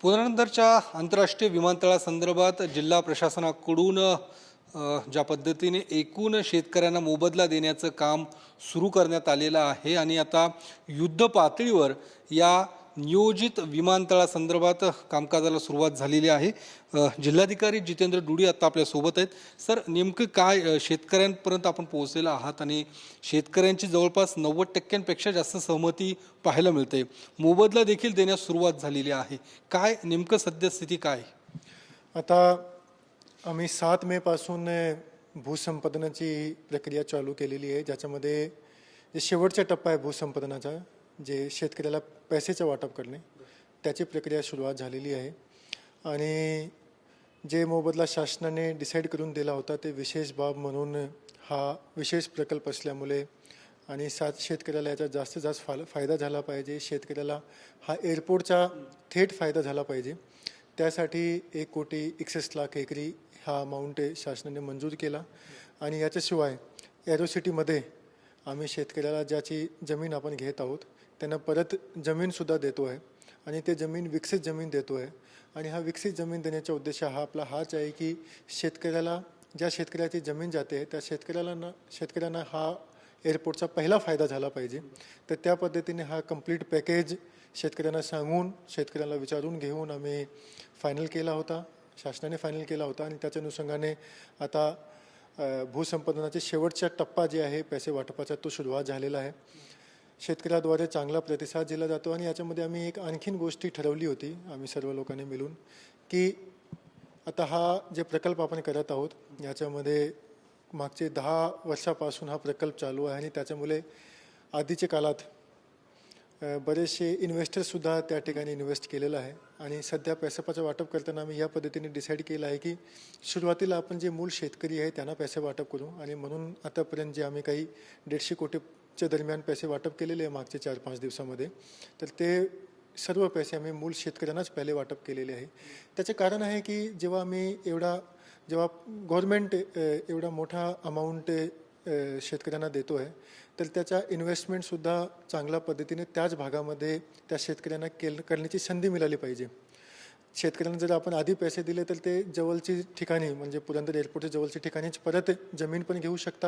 पुरंदरच्या आंतरराष्ट्रीय विमानतळासंदर्भात जिल्हा प्रशासनाकडून ज्या पद्धतीने एकूण शेतकऱ्यांना मोबदला देण्याचं काम सुरू करण्यात आलेलं आहे आणि आता युद्ध पातळीवर या नियोजित विमानतळासंदर्भात कामकाजाला सुरुवात झालेली आहे। जिल्हाधिकारी जितेंद्र डुडी आता आपल्या सोबत आहेत। सर, नेमकं काय शेतकऱ्यांपर्यंत आपण पोहोचलेला आहात आणि शेतकऱ्यांची जवळपास 90% जास्त सहमती पाहायला मिळते, मोबदला देखील देण्यास सुरुवात झालेली आहे। काय नेमकं सद्यस्थिती काय? आता आम्ही 7 मे पासून भूसंपादनाची प्रक्रिया चालू केलेली आहे, ज्याच्यामध्ये जे शेवटचा टप्पा आहे भूसंपादनाचा, जे शेतकऱ्याला पैसेचं वाटप करणे, त्याची प्रक्रिया सुरुवात झालेली आहे। आणि जे मोबदला शासनाने डिसाईड करून दिला होता ते विशेष बाब म्हणून हा विशेष प्रकल्प असल्यामुळे आणि शेतकऱ्याला याचा जास्तीत जास्त फायदा झाला पाहिजे, शेतकऱ्याला हा एअरपोर्टचा थेट फायदा झाला पाहिजे, त्यासाठी 1,61,00,000 एकरी हा अमाऊंट शासनाने मंजूर केला। आणि याच्याशिवाय एरोसिटीमध्ये आम्ही शेतकऱ्याला ज्याची जमीन आपण घेत आहोत त्यांना परत जमीनसुद्धा देतो आहे आणि ते जमीन विकसित जमीन देतो आहे। आणि हा विकसित जमीन देण्याचा उद्देश आपला हाच आहे की शेतकऱ्याला, ज्या शेतकऱ्याची जमीन जाते त्या शेतकऱ्यांना हा एअरपोर्टचा पहिला फायदा झाला पाहिजे। तर त्या पद्धतीने हा कंप्लीट पॅकेज शेतकऱ्यांना सांगून, शेतकऱ्याला विचारून घेऊन आम्ही फायनल केला होता, शासनाने फायनल केला होता। आणि त्याच्या अनुषंगाने आता भूसंपादनाचे शेवटचा टप्पा जे आहे पैसे वाटपाचा तो सुरुवात झालेला आहे। शेतकऱ्याद्वारे चांगला प्रतिसाद दिला जातो। आणि याच्यामध्ये आम्ही एक आणखीन गोष्टी ठरवली होती आम्ही सर्व लोकांनी मिळून, की आता हा जे प्रकल्प आपण करत आहोत याच्यामध्ये मागचे 10 वर्षापासून हा प्रकल्प चालू आहे आणि त्याच्यामुळे आधीच्या काळात बरेचसे इन्व्हेस्टर्ससुद्धा त्या ठिकाणी इन्व्हेस्ट केलेलं आहे। आणि सध्या पैशाचं वाटप करताना आम्ही या पद्धतीने डिसाईड केलं आहे की सुरुवातीला आपण जे मूळ शेतकरी आहे त्यांना पैसे वाटप करू। आणि म्हणून आतापर्यंत जे आम्ही काही 150 कोटीच्या दरम्यान पैसे वाटप केलेले आहे मागच्या 4-5 दिवसामध्ये, तर ते सर्व पैसे आम्ही मूळ शेतकऱ्यांनाच पहिले वाटप केलेले आहे। त्याचे कारण आहे की जेव्हा गव्हर्नमेंट एवढा मोठा अमाऊंट शेतकऱ्यांना देतो आहे तर त्याचा इन्व्हेस्टमेंटसुद्धा चांगल्या पद्धतीने त्याच भागामध्ये त्या शेतकऱ्यांना करण्याची संधी मिळाली पाहिजे। शेतकऱ्यांना जर आपण आधी पैसे दिले तर ते जवळची ठिकाणी म्हणजे पुरंदर एअरपोर्टच्या जवळच्या ठिकाणीच परत जमीन पण घेऊ शकता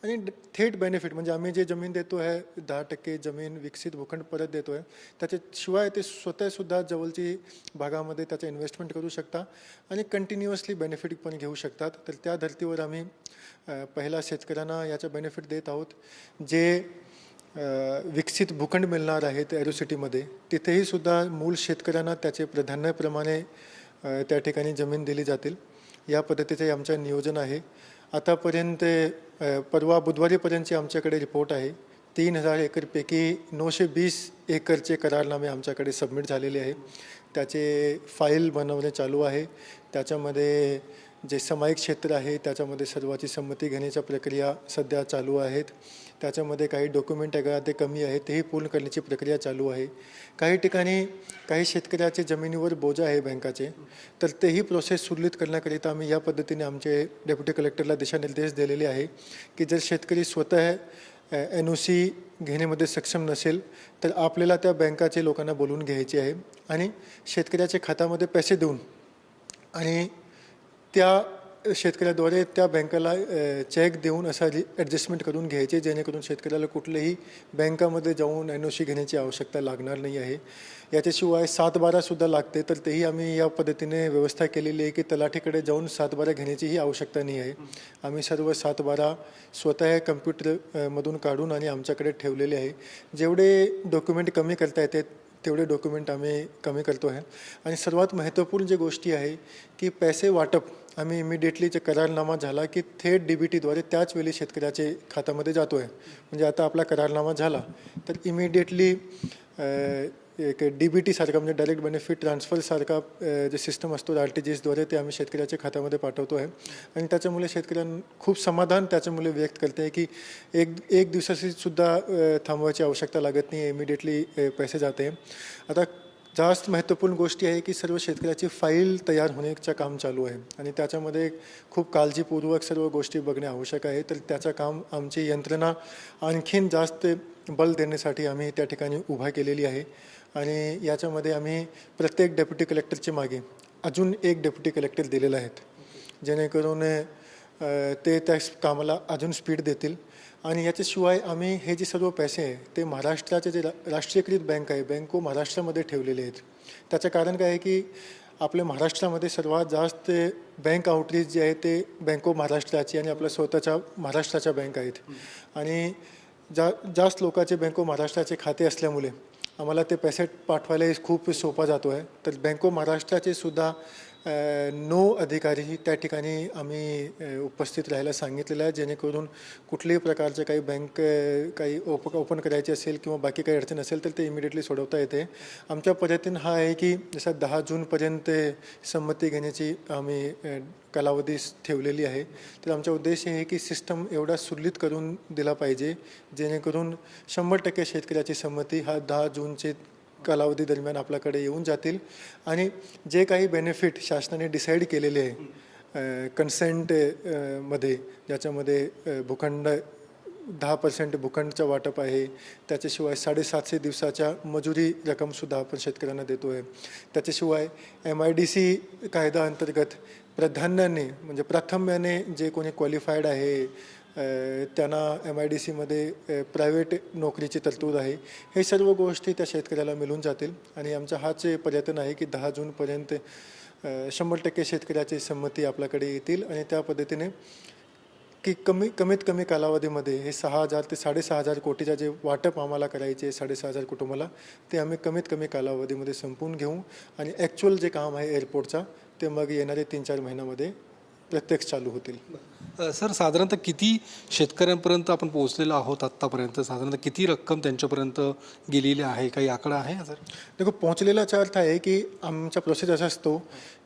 आणि थेट बेनिफिट म्हणजे आम्ही जे जमीन देतो आहे 10% जमीन विकसित भूखंड परत देतो आहे, त्याच्याशिवाय ते स्वतःसुद्धा जवळची भागामध्ये त्याचं इन्व्हेस्टमेंट करू शकता आणि कंटिन्युअसली बेनिफिट पण घेऊ शकतात। तर त्या धर्तीवर आम्ही पहिला शेतकऱ्यांना याचा बेनिफिट देत आहोत। जे विकसित भूखंड मिळणार आहेत एरोसिटीमध्ये तिथेही सुद्धा मूळ शेतकऱ्यांना त्याचे प्राधान्याप्रमाणे त्या ठिकाणी जमीन दिली जातील, या पद्धतीचे आमचं नियोजन आहे। आतापर्यंत परवा बुधवारीपर्यंतचे आमच्याकडे रिपोर्ट आहे। 3,000 एकरपैकी 920 एकरचे करारनामे आमच्याकडे सबमिट झालेले आहे, त्याचे फाईल बनवणे चालू आहे। त्याच्यामध्ये जे सामायिक क्षेत्र आहे त्याच्यामध्ये सर्वांची संमती घेण्याच्या प्रक्रिया सध्या चालू आहेत। त्याच्यामध्ये काही डॉक्युमेंट ते कमी आहे तेही पूर्ण करण्याची प्रक्रिया चालू आहे। काही ठिकाणी काही शेतकऱ्याचे जमिनीवर बोजा आहे बँकाचे, तर तेही प्रोसेस सुरळीत करण्याकरिता आम्ही या पद्धतीने आमचे डेप्युटी कलेक्टरला दिशानिर्देश दिलेले आहे की जर शेतकरी स्वतः NOC घेण्यामध्ये सक्षम नसेल तर आपल्याला त्या बँकाचे लोकांना बोलवून घ्यायचे आहे आणि शेतकऱ्याच्या खात्यामध्ये पैसे देऊन आणि त्या शेतकऱ्याद्वारे त्या बँकेला चेक देऊन असा ॲडजस्टमेंट करून घ्यायचे, जेणेकरून शेतकऱ्याला कुठल्याही बँकामध्ये जाऊन NOC घेण्याची आवश्यकता लागणार नाही आहे। याच्याशिवाय 7/12सुद्धा लागते, तर तेही आम्ही या पद्धतीने व्यवस्था केलेली आहे की तलाठीकडे जाऊन 7/12 घेण्याचीही आवश्यकता नाही आहे। आम्ही सर्व 7/12 स्वतः कम्प्युटरमधून काढून आणि आमच्याकडे ठेवलेले आहे। जेवढे डॉक्युमेंट कमी करता येते तेवढे डॉक्युमेंट आम्ही कमी करतो आहे। आणि सर्वात महत्त्वपूर्ण जी गोष्टी आहे की पैसे वाटप आम्ही इमिडिएटली जे करारनामा झाला की थेट DBTद्वारे त्याच वेळी शेतकऱ्याचे खात्यामध्ये जातो आहे। म्हणजे आता आपला करारनामा झाला तर इमिडिएटली एक DBT सारखा म्हणजे डायरेक्ट बेनिफिट ट्रान्सफर सारखा जे सिस्टम असतो RTGSद्वारे ते आम्ही शेतकऱ्याच्या खात्यामध्ये पाठवतो आहे। आणि त्याच्यामुळे शेतकऱ्यांना खूप समाधान त्याच्यामुळे व्यक्त करते आहे की एक दिवसाची सुद्धा थांबवायची आवश्यकता लागत नाही, इमिडिएटली पैसे जाते। आता जास्त महत्त्वपूर्ण गोष्टी आहे की सर्व शेतकऱ्याची फाईल तयार होण्याचं काम चालू आहे आणि त्याच्यामध्ये खूप काळजीपूर्वक सर्व गोष्टी बघणे आवश्यक आहे। तर त्याचं काम आमची यंत्रणा आणखीन जास्त बल देण्यासाठी आम्ही त्या ठिकाणी उभा केलेली आहे। आणि याच्यामध्ये आम्ही प्रत्येक डेप्युटी कलेक्टरच्या मागे अजून एक डेप्युटी कलेक्टर दिलेले आहेत, जेणेकरून ते त्या कामाला अजून स्पीड देतील. आणि याच्याशिवाय आम्ही हे जे सर्व पैसे आहे ते महाराष्ट्राचे जे राष्ट्रीयकृत बँक आहे, बँक ऑफ महाराष्ट्रामध्ये ठेवलेले आहेत. त्याचं कारण काय आहे की आपल्या महाराष्ट्रामध्ये सर्वात जास्त बँक आउटरीच जे आहे ते बँक ऑफ महाराष्ट्राची आणि आपल्या स्वतःच्या महाराष्ट्राच्या बँक आहेत. आणि जास्त लोकांचे बँक ऑफ महाराष्ट्राचे खाते असल्यामुळे आम्हाला ते पैसे पाठवायला खूप सोपा जातो आहे. तर बँक ऑफ महाराष्ट्राचे सुद्धा 9 अधिकारी त्या ठिकाणी आम्ही उपस्थित राहायला सांगितलेलं आहे, जेणेकरून कुठल्याही प्रकारचे काही बँक काही ओपन करायची असेल किंवा बाकी काही अडचण असेल तर ते इमिडिएटली सोडवता येते. आमच्या प्रयत्न हा आहे की जसं 10 जूनपर्यंत संमती घेण्याची आम्ही कालावधी ठेवलेली आहे. तर आमचा उद्देश हे आहे की सिस्टम एवढा सुरळीत करून दिला पाहिजे, जेणेकरून 100% शेतकऱ्याची संमती हा 10 जूनचे कालावधी दरम्यान आपल्याकडे येऊन जातील. आणि जे काही बेनिफिट शासनाने डिसाईड केलेले आहे कन्सेंट मध्ये, ज्याच्यामध्ये भूखंड 10% भूखंडचं वाटप आहे, त्याच्याशिवाय 750 दिवसाच्या मजुरी रक्कमसुद्धा आपण शेतकऱ्यांना देतो आहे. त्याच्याशिवाय MIDC कायदा अंतर्गत प्राधान्याने म्हणजे प्राथम्याने जे कोणी क्वालिफाईड आहे त्यांना MIDCमध्ये प्रायव्हेट नोकरीची तरतूद आहे. हे सर्व गोष्टी त्या शेतकऱ्याला मिळून जातील. आणि आमचा हाच प्रयत्न आहे की 10 जूनपर्यंत 100% शेतकऱ्याची संमती आपल्याकडे येतील. आणि त्या पद्धतीने की कमीत कमी कालावधीमध्ये हे 6,000 ते 6,500 कोटीचं जे वाटप आम्हाला करायचे 6,500 कुटुंबाला, ते आम्ही कमीत कमी कालावधीमध्ये संपवून घेऊ. आणि ॲक्च्युअल जे काम आहे एअरपोर्टचा ते मग येणारे 3-4 महिन्यामध्ये प्रत्यक्ष चालू होतील. सर, साधारणतः किती शेतकऱ्यांपर्यंत आपण पोहोचलेलो आहोत आत्तापर्यंत? साधारणतः किती रक्कम त्यांच्यापर्यंत गेलेली आहे? काही आकडा आहे सर? देखो, पोहोचलेलाचा अर्थ आहे की आमचा प्रोसेस असा असतो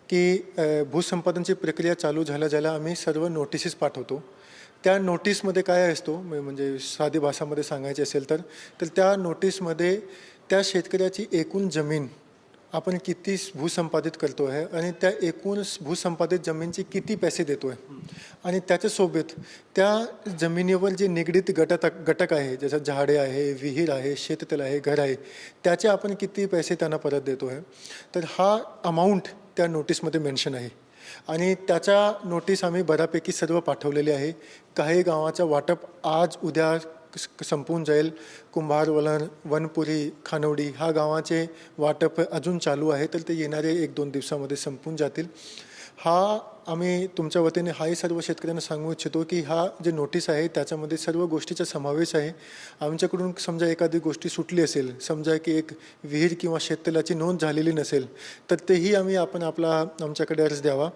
की भूसंपादनची प्रक्रिया चालू झाल्या आम्ही सर्व नोटिसेस पाठवतो. त्या नोटीसमध्ये काय असतो म्हणजे साधी भाषामध्ये सांगायचे असेल तर त्या नोटीसमध्ये त्या शेतकऱ्याची एकूण जमीन आपण किती भूसंपादित करतो आहे आणि त्या एकूण भूसंपादित जमीनचे किती पैसे देतो आहे, आणि त्याच्यासोबत त्या जमिनीवर जे निगडीत घटक आहे, जसं झाडे आहे, विहीर आहे, शेततळ आहे, घर आहे, त्याचे आपण किती पैसे त्यांना परत देतो आहे. तर हा अमाऊंट त्या नोटीसमध्ये मेन्शन आहे. आणि त्याच्या नोटीस आम्ही बऱ्यापैकी सर्व पाठवलेले आहे. काही गावाचं वाटप आज उद्या संपून जाईल. कुंभारवलन, वनपुरी, खानवडी ह्या गावाचे वाटप अजून चालू आहे, तर ते येणारे 1-2 दिवसामध्ये संपून जातील. हा आम्ही तुमच्या वतीने हाही सर्व शेतकऱ्यांना सांगू इच्छितो की हा जे नोटीस आहे त्याच्यामध्ये सर्व गोष्टीचा समावेश आहे. आमच्याकडून समजा एखादी गोष्टी सुटली असेल, समजा की एक विहीर किंवा शेततळाची नोंद झालेली नसेल, तर तेही आपण आमच्याकडे अर्ज द्यावा.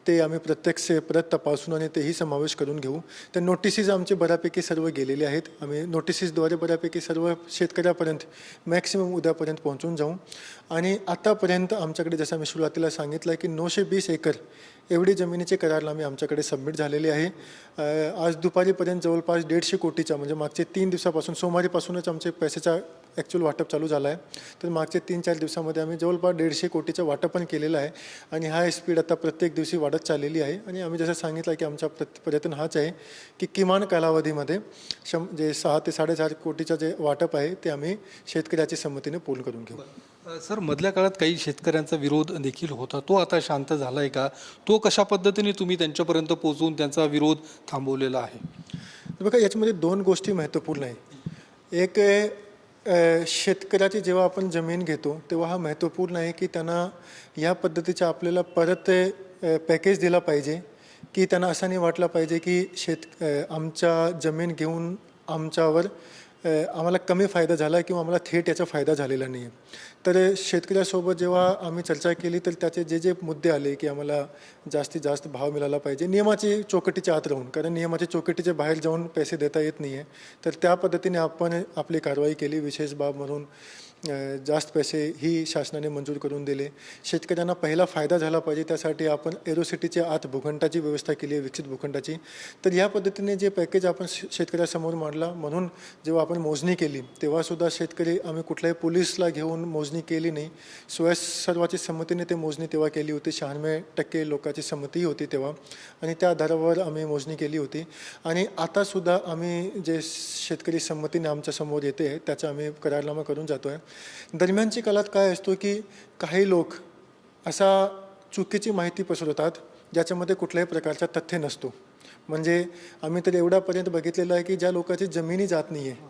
ते आम्ही प्रत्यक्ष परत तपासून आणि तेही समावेश करून घेऊ. तर नोटिसेस आमचे बऱ्यापैकी सर्व गेलेले आहेत. आम्ही नोटिसेसद्वारे बऱ्यापैकी सर्व शेतकऱ्यापर्यंत मॅक्सिमम उद्यापर्यंत पोहोचून जाऊ. आणि आतापर्यंत आमच्याकडे जसं मी सुरुवातीला सांगितलं की 920 एकर एवढी जमिनीचे करार आम्ही आमच्याकडे सबमिट झालेले आहे. आज दुपारीपर्यंत जवळपास 150 कोटीचा म्हणजे मागचे 3 दिवसापासून सोमवारीपासूनच आमचे पैशाचा ॲक्च्युअल वाटप चालू झाला आहे. तर मागचे 3-4 दिवसामध्ये आम्ही जवळपास 150 कोटीचं वाटप पण केलेलं आहे. आणि हा स्पीड आता प्रत्येक दिवशी वाढत चाललेली आहे. आणि आम्ही जसं सांगितलं की आमचा प्रयत्न हाच आहे की किमान कालावधीमध्ये जे 6 ते 4.5 कोटीचं जे वाटप आहे ते आम्ही शेतकऱ्याच्या संमतीने पूर्ण करून घेऊ. सर, मधल्या काळात काही शेतकऱ्यांचा विरोध देखील होता, तो आता शांत झाला आहे का? तो कशा पद्धतीने तुम्ही त्यांच्यापर्यंत पोहोचून त्यांचा विरोध थांबवलेला आहे? बघा, याच्यामध्ये 2 गोष्टी महत्त्वपूर्ण आहे. एक शेतकऱ्याची जेव्हा आपण जमीन घेतो तेव्हा हा महत्त्वपूर्ण आहे की त्यांना या पद्धतीचा आपल्याला परत पॅकेज दिला पाहिजे, की त्यांना असं नाही वाटलं पाहिजे की आमच्या जमीन घेऊन आम्हाला कमी फायदा झाला किंवा आम्हाला थेट याचा फायदा झालेला नाही आहे. तर शेतकऱ्यासोबत जेव्हा आम्ही चर्चा केली तर त्याचे जे मुद्दे आले की आम्हाला जास्तीत जास्त भाव मिळाला पाहिजे नियमाची चौकटीच्या आत राहून, कारण नियमाच्या चौकटीच्या बाहेर जाऊन पैसे देता येत नाही आहे. तर त्या पद्धतीने आपण आपली कारवाई केली. विशेष बाब म्हणून जास्त पैसे ही शासनाने मंजूर करून दिले. शेतकऱ्यांना पहिला फायदा झाला पाहिजे त्यासाठी आपण एरोसिटीच्या आत भूखंडाची व्यवस्था केली आहे, विकसित भूखंडाची. तर या पद्धतीने जे पॅकेज आपण शेतकऱ्यासमोर मांडला. म्हणून जेव्हा आपण मोजणी केली तेव्हासुद्धा शेतकरी आम्ही कुठल्याही पोलिसला घेऊन मोजणी केली नाही. सर्वाची संमतीने ते मोजणी तेव्हा केली होती. 96% लोकांची संमती होती तेव्हा, आणि त्या आधारावर आम्ही मोजणी केली होती. आणि आतासुद्धा आम्ही जे शेतकरी संमतीने आमच्यासमोर येते त्याचा आम्ही करारनामा करून जातो आहे. दरम्यानच्या काळात काय असतो की काही लोक असा चुकीची माहिती पसरवतात ज्याच्यामध्ये कुठल्याही प्रकारचा तथ्य नसतो. म्हणजे आम्ही तर एवढ्यापर्यंत बघितलेलं आहे की ज्या लोकांची जमिनी जात नाही आहे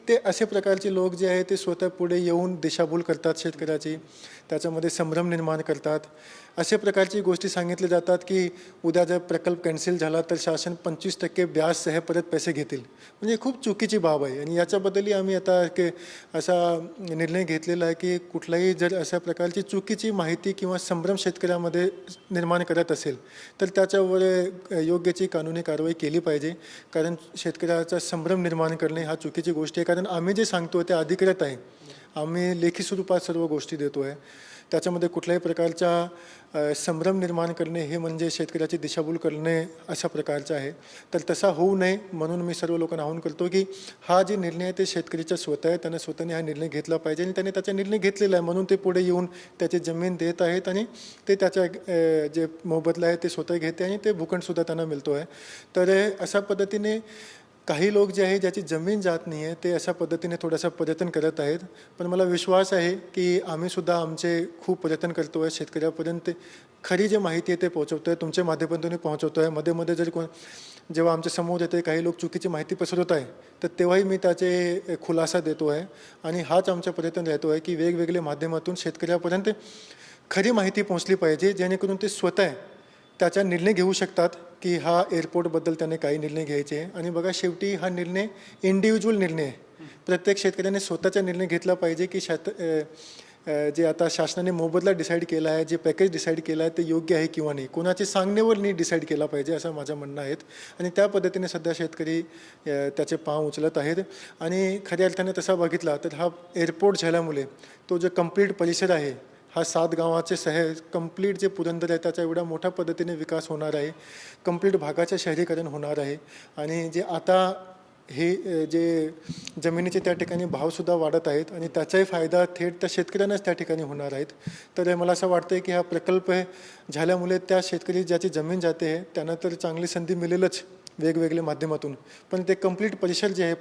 ते असे प्रकारचे लोक जे आहे ते स्वतः पुढे येऊन दिशाभूल करतात शेतकऱ्याची, त्याच्यामध्ये संभ्रम निर्माण करतात. अशा प्रकारची गोष्टी सांगितल्या जातात की उद्या जर प्रकल्प कॅन्सल झाला तर शासन 25% व्याजसह परत पैसे घेतील. म्हणजे खूप चुकीची बाब आहे आणि याच्याबद्दलही आम्ही आता असा निर्णय घेतलेला आहे की कुठलाही जर अशा प्रकारची चुकीची माहिती किंवा संभ्रम शेतकऱ्यामध्ये निर्माण करत असेल तर त्याच्यावर योग्य ती कानूनी कारवाई केली पाहिजे. कारण शेतकऱ्याचा संभ्रम निर्माण करणे हा चुकीची गोष्ट आहे. कारण आम्ही जे सांगतो ते अधिकृत आहे, आम्ही लेखी स्वरूपात सर्व गोष्टी देतो आहे. त्याच्यामध्ये कुठल्याही प्रकारचा संभ्रम निर्माण करणे हे म्हणजे शेतकऱ्याची दिशाभूल करणे अशा प्रकारचं आहे. तर तसा होऊ नये म्हणून मी सर्व लोकांना आवाहन करतो की हा जे निर्णय आहे ते शेतकरीचा स्वतः आहे, त्याने स्वतःने हा निर्णय घेतला पाहिजे आणि त्याने त्याचा निर्णय घेतलेला आहे म्हणून ते पुढे येऊन त्याची जमीन देत आहेत आणि ते त्याच्या जे मोबदला आहे ते स्वतः घेते आणि ते भूखंडसुद्धा त्यांना मिळतो आहे. तर अशा पद्धतीने काही लोक जे आहे ज्याची जमीन जात नाही आहे ते अशा पद्धतीने थोडासा प्रयत्न करत आहेत. पण मला विश्वास आहे की आम्हीसुद्धा आमचे खूप प्रयत्न करतो आहे शेतकऱ्यापर्यंत खरी जी माहिती आहे ते पोहोचवतो आहे, तुमच्या माध्यमातून पोहोचवतो आहे. मध्ये जर जेव्हा आमच्या समोर येते काही लोक चुकीची माहिती पसरवत आहे तर तेव्हाही मी त्याचे खुलासा देतो आहे आणि हाच आमचा प्रयत्न राहतो आहे की वेगवेगळ्या माध्यमातून शेतकऱ्यापर्यंत खरी माहिती पोहोचली पाहिजे जेणेकरून ते स्वतः त्याचा निर्णय घेऊ शकतात की हा एअरपोर्टबद्दल त्याने काही निर्णय घ्यायचे आहे. आणि बघा शेवटी हा निर्णय इंडिव्हिज्युअल निर्णय आहे. प्रत्येक शेतकऱ्याने स्वतःचा निर्णय घेतला पाहिजे की जे आता शासनाने मोबदला डिसाईड केला आहे, जे पॅकेज डिसाईड केलं आहे ते योग्य आहे किंवा नाही, कोणाच्या सांगण्यावर नाही डिसाईड केला पाहिजे असं माझं म्हणणं आहे. आणि त्या पद्धतीने सध्या शेतकरी त्याचे पाव उचलत आहेत. आणि खऱ्या अर्थाने तसा बघितला तर हा एअरपोर्ट झाल्यामुळे तो जो कंप्लीट परिसर आहे हा 7 गावाचे कंप्लीट जे पुरंदर आहे त्याचा एवढा मोठ्या पद्धतीने विकास होणार आहे. कंप्लीट भागाचे शहरीकरण होणार आहे. आणि जे आता हे जे जमिनीचे त्या ठिकाणी भावसुद्धा वाढत आहेत आणि त्याचाही फायदा थेट त्या शेतकऱ्यांनाच त्या ठिकाणी होणार आहेत. तर मला असं वाटतं आहे की हा प्रकल्प झाल्यामुळे त्या शेतकरी ज्याची जमीन जाते आहे त्यांना तर चांगली संधी मिळेलच वेगवेगळ्या माध्यमातून. पण ते कंप्लीट परिसर जे आहे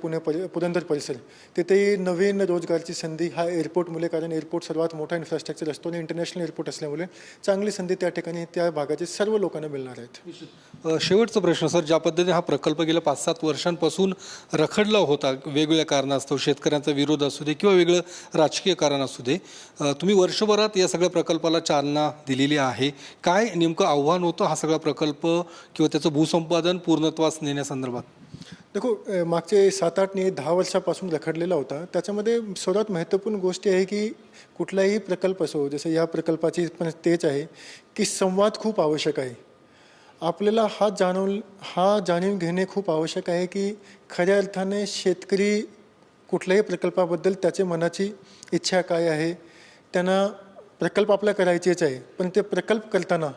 पुरंदर परिसर तिथेही नवीन रोजगारची संधी हा एअरपोर्टमुळे, कारण एअरपोर्ट सर्वात मोठा इन्फ्रास्ट्रक्चर असतो आणि इंटरनॅशनल एअरपोर्ट असल्यामुळे चांगली संधी त्या ठिकाणी त्या भागाचे सर्व लोकांना मिळणार आहेत. शेवटचा प्रश्न सर, ज्या पद्धतीने हा प्रकल्प गेल्या 5-7 वर्षांपासून रखडला होता वेगवेगळ्या कारणास्तव, शेतकऱ्यांचा विरोध असू दे किंवा वेगळं राजकीय कारण असू दे, तुम्ही वर्षभरात या सगळ्या प्रकल्पाला चालना दिलेली आहे. काय नेमकं आव्हान होतं हा सगळा प्रकल्प किंवा त्याचं भूसंपादन पूर्णत्वास नेण्यासंदर्भात? देखो, मागचे 7-8 नाही 10 वर्षापासून रखडलेला होता. त्याच्यामध्ये सर्वात महत्त्वपूर्ण गोष्ट आहे की कुठलाही प्रकल्प असो, जसं या प्रकल्पाची पण तेच आहे की संवाद खूप आवश्यक आहे. आपल्याला हा जाणून घेणे खूप आवश्यक आहे की खऱ्या अर्थाने शेतकरी कुठल्याही प्रकल्पाबद्दल त्याच्या मनाची इच्छा काय आहे. त्यांना प्रकल्प आपला करायचेच आहे, पण ते प्रकल्प करताना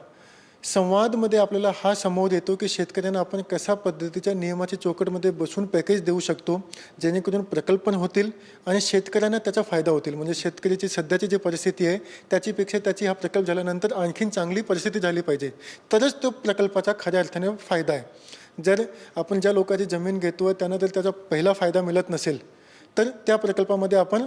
संवादमध्ये आपल्याला हा समोर येतो की शेतकऱ्यांना आपण कशा पद्धतीच्या नियमाच्या चौकटमध्ये बसून पॅकेज देऊ शकतो जेणेकरून प्रकल्प पण होतील आणि शेतकऱ्यांना त्याचा फायदा होतील. म्हणजे शेतकऱ्याची सध्याची जी परिस्थिती आहे त्याची हा प्रकल्प झाल्यानंतर आणखीन चांगली परिस्थिती झाली पाहिजे, तरच तो प्रकल्पाचा खऱ्या अर्थाने फायदा आहे. जर आपण ज्या लोकांची जमीन घेतो त्यांना जर त्याचा पहिला फायदा मिळत नसेल तर त्या प्रकल्पामध्ये आपण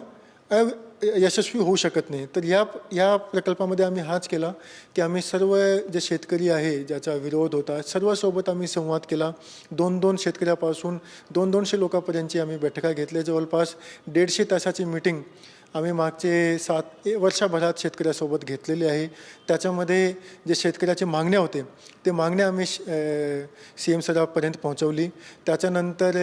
यशस्वी होऊ शकत नाही. तर या प्रकल्पामध्ये आम्ही हाच केला की आम्ही सर्व जे शेतकरी आहे ज्याचा विरोध होता सर्वांसोबत आम्ही संवाद केला. 2-2 शेतकऱ्यापासून 200 लोकांपर्यंतची आम्ही बैठका घेतल्या. जवळपास 150 तासाची मीटिंग आम्ही मागचे 7 वर्षभरात शेतकऱ्यासोबत घेतलेली आहे. त्याच्यामध्ये जे शेतकऱ्याचे मागण्या होते ते मागण्या आम्ही CM सरांपर्यंत पोहोचवली. त्याच्यानंतर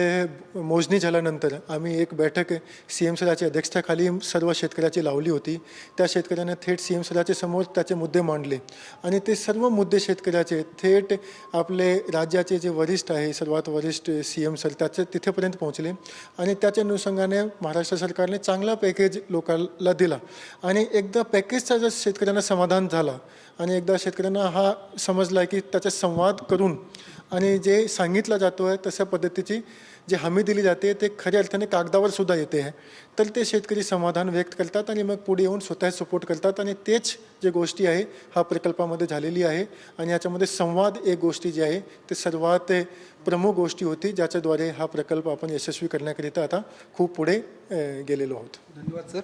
मोजणी झाल्यानंतर आम्ही एक बैठक CM सराच्या अध्यक्षतेखाली सर्व शेतकऱ्याची लावली होती. त्या शेतकऱ्यांना थेट CM सराच्या समोर त्याचे मुद्दे मांडले आणि ते सर्व मुद्दे शेतकऱ्याचे थेट आपले राज्याचे जे वरिष्ठ आहे, सर्वात वरिष्ठ CM सर तिथेपर्यंत पोहोचले आणि त्याच्या अनुषंगाने महाराष्ट्र सरकारने चांगला पॅकेज लोकांना दिला. आणि एकदा पॅकेजचा जर शेतकऱ्यांना समाधान झाला आणि एकदा शेतकऱ्यांना हा समजला की त्याचा संवाद करून आणि जे सांगितलं जातो आहे तशा पद्धतीची जी हमी दिली जाते ते खऱ्या अर्थाने कागदावर सुद्धा येते आहे. तर ते शेतकरी समाधान व्यक्त करतात आणि मग पुढे येऊन स्वतः सपोर्ट करतात आणि तेच जे गोष्टी आहे हा प्रकल्पामध्ये झालेली आहे आणि याच्यामध्ये संवाद एक गोष्टी जी आहे ते सर्वात प्रमुख गोष्टी होती ज्याच्याद्वारे हा प्रकल्प आपण यशस्वी करण्याकरिता आता खूप पुढे गेलेलो आहोत. धन्यवाद सर.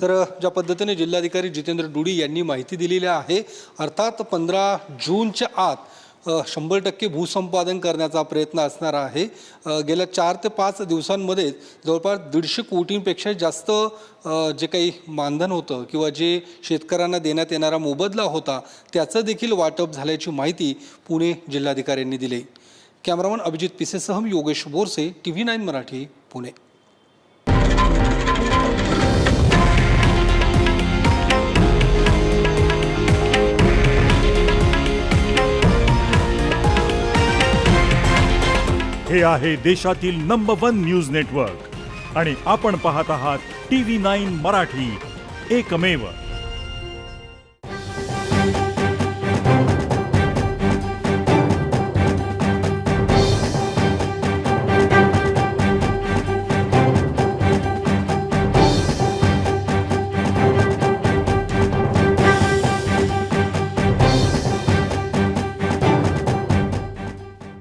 तर ज्या पद्धतीने जिल्हाधिकारी जितेंद्र डुडी यांनी माहिती दिलेली आहे, अर्थात 15 जूनच्या आत 100% भूसंपादन करण्याचा प्रयत्न असणार आहे. गेल्या 4 ते 5 दिवसांमध्ये जवळपास 150 कोटींपेक्षा जास्त जे काही मानधन होतं किंवा जे शेतकऱ्यांना देण्यात येणारा मोबदला होता त्याचं देखील वाटप झाल्याची माहिती पुणे जिल्हाधिकाऱ्यांनी दिली. कॅमेरामन अभिजित पिसेसह मी योगेश बोरसे, TV9 मराठी, पुणे. हे आहे देशातील नंबर 1 न्यूज नेटवर्क आणि आपण पाहत आहात TV9 मराठी, एकमेव.